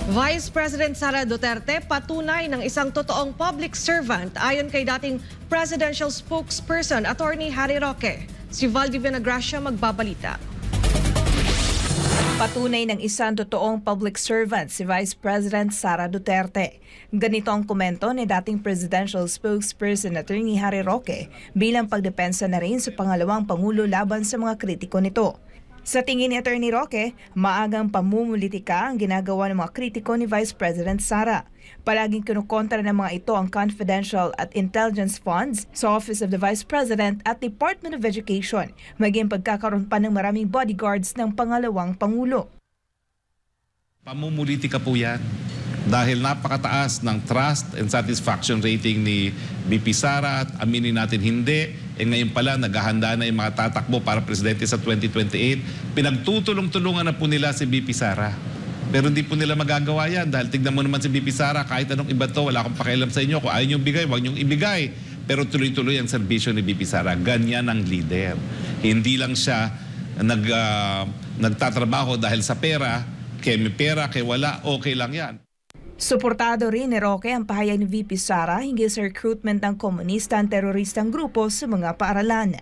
Vice President Sara Duterte patunay ng isang totoong public servant ayon kay dating presidential spokesperson Attorney Harry Roque. Si Valdi Vinagracia magbabalita. Patunay ng isang totoong public servant si Vice President Sara Duterte. Ganito ang komento ni dating presidential spokesperson Attorney Harry Roque bilang pagdepensa na rin sa pangalawang Pangulo laban sa mga kritiko nito. Sa tingin ni Attorney Roque, maagang pamumulitika ang ginagawa ng mga kritiko ni Vice President Sara. Palaging kinukontra ng mga ito ang confidential at intelligence funds sa Office of the Vice President at Department of Education, maging pagkakaroon pa ng maraming bodyguards ng pangalawang Pangulo. Pamumulitika po yan dahil napakataas ng trust and satisfaction rating ni BP Sara at aminin natin hindi. Ngayon pala naghahanda na yung mga tatakbo para presidente sa 2028. Pinagtutulong-tulungan na po nila si BP Sara. Pero hindi po nila magagawa yan dahil tignan mo naman si BP Sara, kahit anong iba to, wala akong pakialam sa inyo. Kung ayaw nyo bigay, huwag nyo ibigay. Pero tuloy-tuloy ang serbisyo ni BP Sara. Ganyan ang leader. Hindi lang siya nagtatrabaho dahil sa pera, kaya may pera, kaya wala, okay lang yan. Suportado rin ni Roque ang pahayag ni VP Sara hinggil sa recruitment ng komunista at teroristang grupo sa mga paaralan.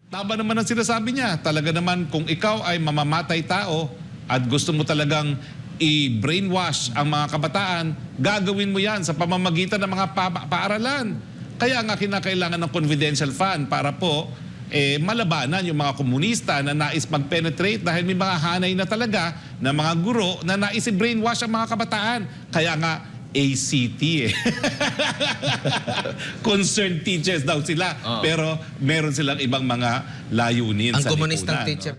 Tama naman ang sinasabi niya. Talaga naman kung ikaw ay mamamatay tao at gusto mo talagang i-brainwash ang mga kabataan, gagawin mo yan sa pamamagitan ng mga paaralan. Kaya nga kinakailangan ng confidential fund para po malabanan yung mga komunista na nais mag-penetrate dahil may mga hanay na talaga na mga guro na nais i-brainwash ang mga kabataan. Kaya nga, ACT Concerned teachers daw sila. Pero meron silang ibang mga layunin ang sa komunistang lipunan. teacher.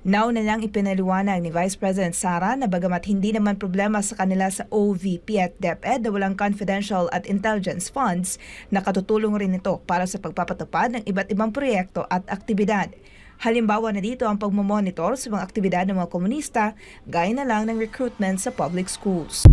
Nauna lang ipinaliwanag ni Vice President Sara na bagamat hindi naman problema sa kanila sa OVP at DepEd na walang confidential at intelligence funds, nakatutulong rin ito para sa pagpapatupad ng iba't ibang proyekto at aktibidad. Halimbawa na dito ang pagmamonitor sa mga aktibidad ng mga komunista, gaya na lang ng recruitment sa public schools.